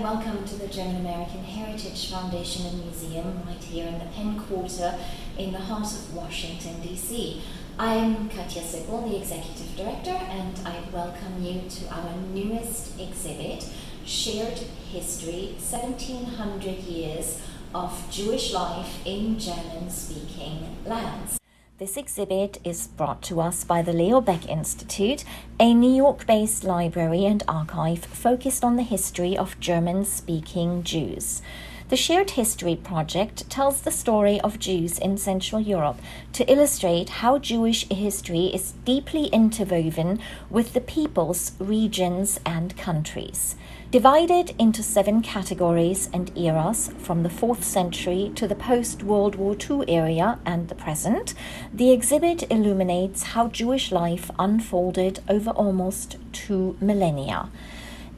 welcome to the German American Heritage Foundation and Museum right here in the Penn Quarter in the heart of Washington, D.C. I'm Katja Sippel, the Executive Director, and I welcome you to our newest exhibit, Shared History, 1700 Years of Jewish Life in German-Speaking Lands. This exhibit is brought to us by the Leo Baeck Institute, a New York-based library and archive focused on the history of German-speaking Jews. The Shared History project tells the story of Jews in Central Europe to illustrate how Jewish history is deeply interwoven with the peoples, regions, and countries. Divided into 7 categories and eras from the 4th century to the post-World War II era and the present, the exhibit illuminates how Jewish life unfolded over almost 2 millennia.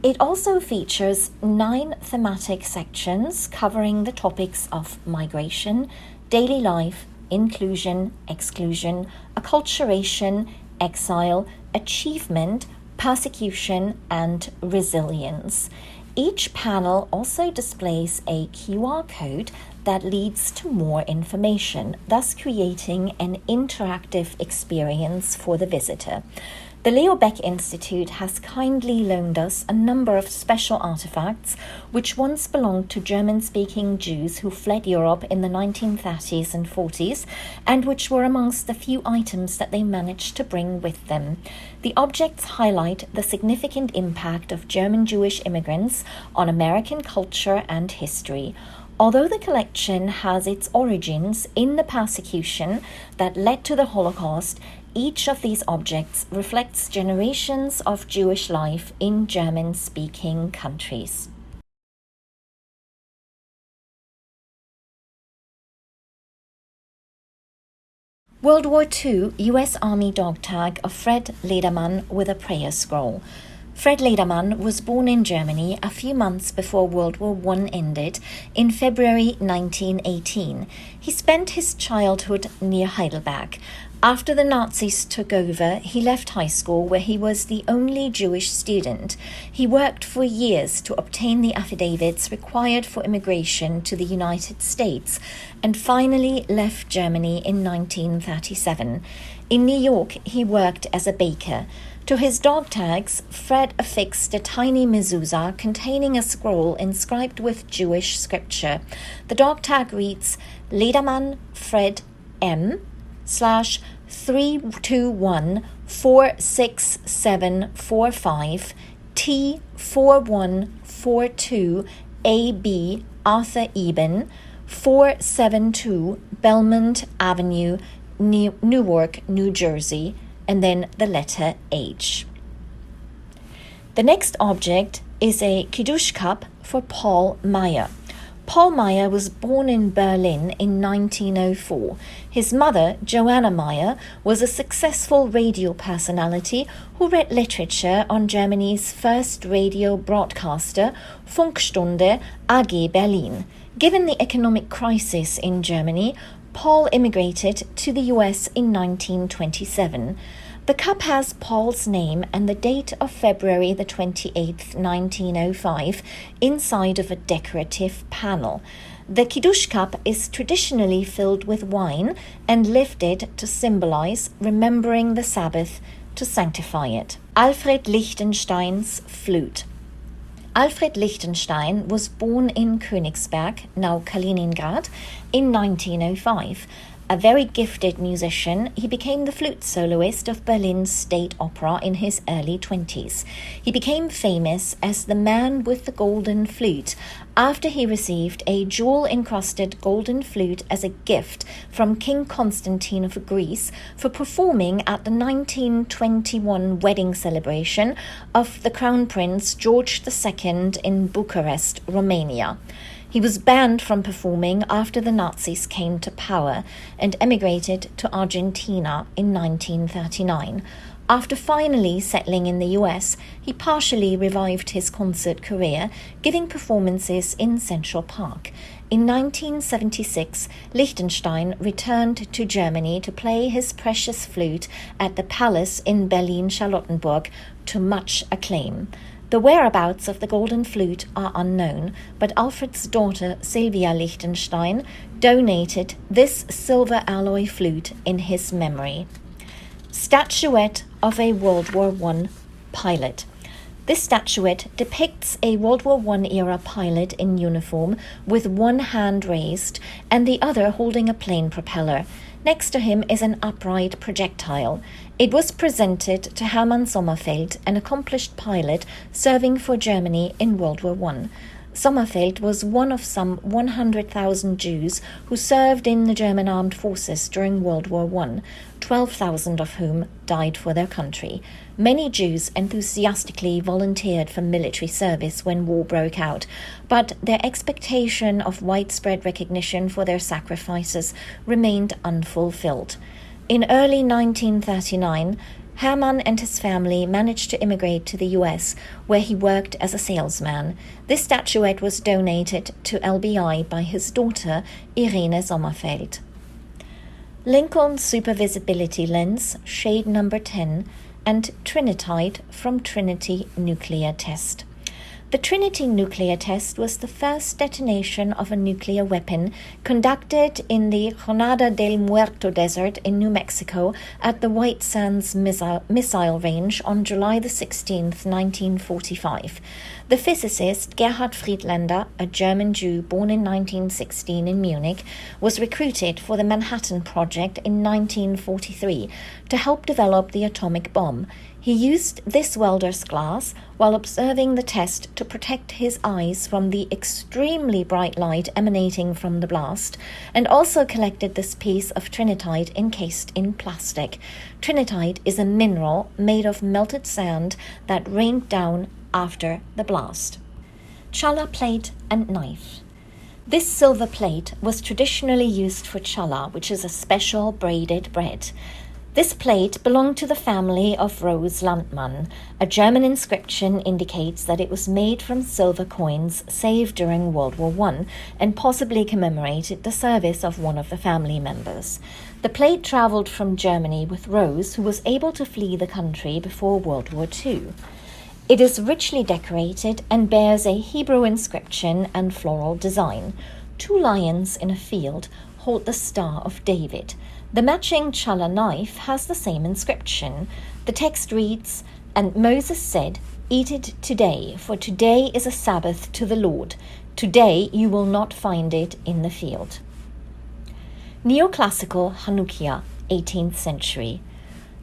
It also features 9 thematic sections covering the topics of migration, daily life, inclusion, exclusion, acculturation, exile, achievement, persecution, and resilience. Each panel also displays a QR code that leads to more information, thus creating an interactive experience for the visitor. The Leo Baeck Institute has kindly loaned us a number of special artifacts which once belonged to German-speaking Jews who fled Europe in the 1930s and 40s, and which were amongst the few items that they managed to bring with them. The objects highlight the significant impact of German Jewish immigrants on American culture and history. Although the collection has its origins in the persecution that led to the Holocaust, each of these objects reflects generations of Jewish life in German-speaking countries. World War II U.S. Army dog tag of Fred Lederman with a prayer scroll. Fred Lederman was born in Germany a few months before World War I ended in February 1918. He spent his childhood near Heidelberg. After the Nazis took over, he left high school where he was the only Jewish student. He worked for years to obtain the affidavits required for immigration to the United States and finally left Germany in 1937. In New York, he worked as a baker. To his dog tags, Fred affixed a tiny mezuzah containing a scroll inscribed with Jewish scripture. The dog tag reads, Lederman Fred M. /321-46745 T4142 AB Arthur Eben 472 Belmont Avenue, Newark, New Jersey, and then the letter H. The next object is a Kiddush cup for Paul Meyer. Paul Meyer was born in Berlin in 1904. His mother, Joanna Meyer, was a successful radio personality who read literature on Germany's first radio broadcaster, Funkstunde AG Berlin. Given the economic crisis in Germany, Paul immigrated to the US in 1927. The cup has Paul's name and the date of February the 28th, 1905, inside of a decorative panel. The Kiddush cup is traditionally filled with wine and lifted to symbolize remembering the Sabbath, to sanctify it. Alfred Lichtenstein's flute. Alfred Lichtenstein was born in Königsberg, now Kaliningrad, in 1905. A very gifted musician, he became the flute soloist of Berlin's State Opera in his early 20s. He became famous as the man with the golden flute after he received a jewel-encrusted golden flute as a gift from King Constantine of Greece for performing at the 1921 wedding celebration of the Crown Prince George II in Bucharest, Romania. He was banned from performing after the Nazis came to power and emigrated to Argentina in 1939. After finally settling in the US, he partially revived his concert career, giving performances in Central Park. In 1976, Lichtenstein returned to Germany to play his precious flute at the Palace in Berlin-Charlottenburg to much acclaim. The whereabouts of the golden flute are unknown, but Alfred's daughter Sylvia Lichtenstein donated this silver alloy flute in his memory. Statuette of a World War I pilot. This statuette depicts a World War I era pilot in uniform with one hand raised and the other holding a plane propeller. Next to him is an upright projectile. It was presented to Hermann Sommerfeld, an accomplished pilot serving for Germany in World War I. Sommerfeld was one of some 100,000 Jews who served in the German armed forces during World War I, 12,000 of whom died for their country. Many Jews enthusiastically volunteered for military service when war broke out, but their expectation of widespread recognition for their sacrifices remained unfulfilled. In early 1939, Hermann and his family managed to immigrate to the US, where he worked as a salesman. This statuette was donated to LBI by his daughter, Irene Sommerfeld. Lincoln Supervisibility Lens, shade number 10, and Trinitide from Trinity Nuclear Test. The Trinity nuclear test was the first detonation of a nuclear weapon conducted in the Jornada del Muerto Desert in New Mexico at the White Sands Missile Range on July 16, 1945. The physicist Gerhard Friedlander, a German Jew born in 1916 in Munich, was recruited for the Manhattan Project in 1943 to help develop the atomic bomb. He used this welder's glass while observing the test to protect his eyes from the extremely bright light emanating from the blast, and also collected this piece of trinitite encased in plastic. Trinitite is a mineral made of melted sand that rained down after the blast. Challah plate and knife. This silver plate was traditionally used for challah, which is a special braided bread. This plate belonged to the family of Rose Landmann. A German inscription indicates that it was made from silver coins saved during World War I and possibly commemorated the service of one of the family members. The plate traveled from Germany with Rose, who was able to flee the country before World War II. It is richly decorated and bears a Hebrew inscription and floral design. 2 lions in a field hold the Star of David. The matching challah knife has the same inscription. The text reads, "And Moses said, 'Eat it today, for today is a Sabbath to the Lord. Today you will not find it in the field.'" Neoclassical Hanukkah, 18th century.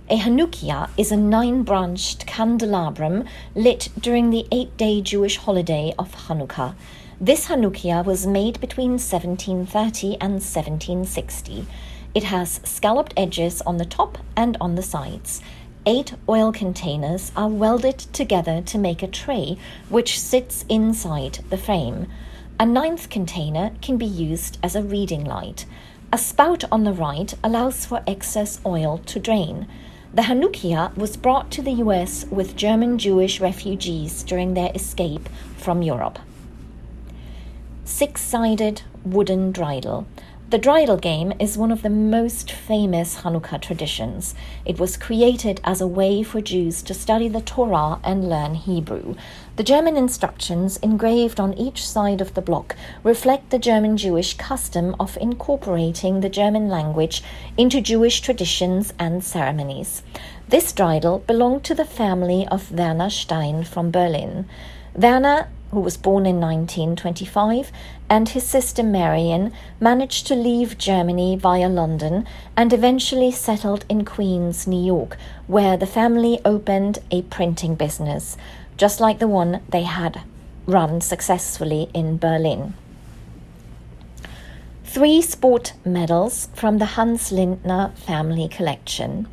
A Hanukkah is a 9-branched candelabrum lit during the 8-day Jewish holiday of Hanukkah. This Hanukkah was made between 1730 and 1760. It has scalloped edges on the top and on the sides. 8 oil containers are welded together to make a tray, which sits inside the frame. A 9th container can be used as a reading light. A spout on the right allows for excess oil to drain. The Hanukkah was brought to the US with German Jewish refugees during their escape from Europe. 6-sided wooden dreidel. The dreidel game is one of the most famous Hanukkah traditions. It was created as a way for Jews to study the Torah and learn Hebrew. The German instructions engraved on each side of the block reflect the German Jewish custom of incorporating the German language into Jewish traditions and ceremonies. This dreidel belonged to the family of Werner Stein from Berlin. Werner, who was born in 1925, and his sister Marion managed to leave Germany via London and eventually settled in Queens, New York, where the family opened a printing business, just like the one they had run successfully in Berlin. 3 sport medals from the Hans Lindner family collection.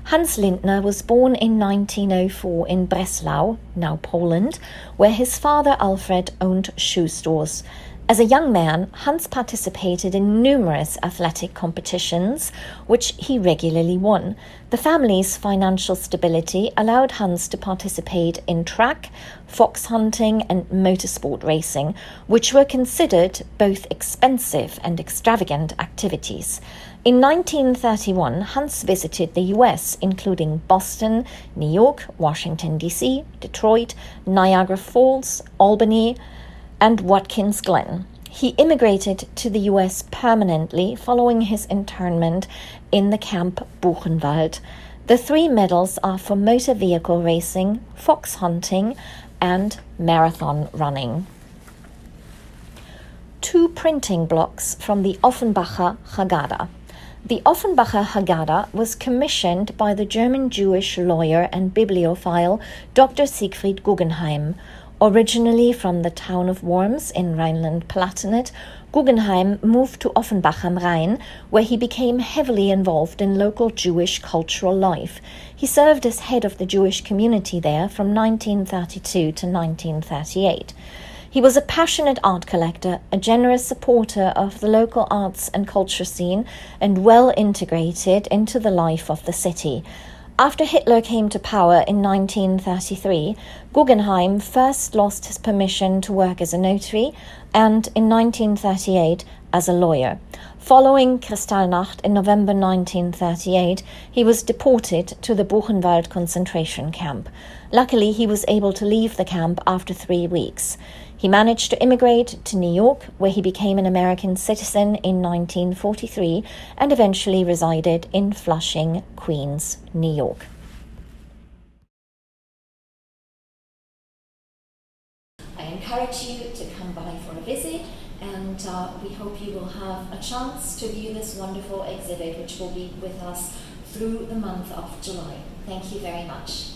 Hans Lindner was born in 1904 in Breslau, now Poland, where his father Alfred owned shoe stores. As a young man, Hans participated in numerous athletic competitions, which he regularly won. The family's financial stability allowed Hans to participate in track, fox hunting, and motorsport racing, which were considered both expensive and extravagant activities. In 1931, Hans visited the US, including Boston, New York, Washington, D.C., Detroit, Niagara Falls, Albany, and Watkins Glen. He immigrated to the US permanently following his internment in the Camp Buchenwald. The 3 medals are for motor vehicle racing, fox hunting, and marathon running. 2 printing blocks from the Offenbacher Haggadah. The Offenbacher Haggadah was commissioned by the German Jewish lawyer and bibliophile Dr. Siegfried Guggenheim. Originally from the town of Worms in Rhineland-Palatinate, Guggenheim moved to Offenbach am Rhein, where he became heavily involved in local Jewish cultural life. He served as head of the Jewish community there from 1932 to 1938. He was a passionate art collector, a generous supporter of the local arts and culture scene, and well integrated into the life of the city. After Hitler came to power in 1933, Guggenheim first lost his permission to work as a notary and, in 1938, as a lawyer. Following Kristallnacht in November 1938, he was deported to the Buchenwald concentration camp. Luckily, he was able to leave the camp after 3 weeks. He managed to immigrate to New York, where he became an American citizen in 1943 and eventually resided in Flushing, Queens, New York. I encourage you to come by for a visit, and we hope you will have a chance to view this wonderful exhibit, which will be with us through the month of July. Thank you very much.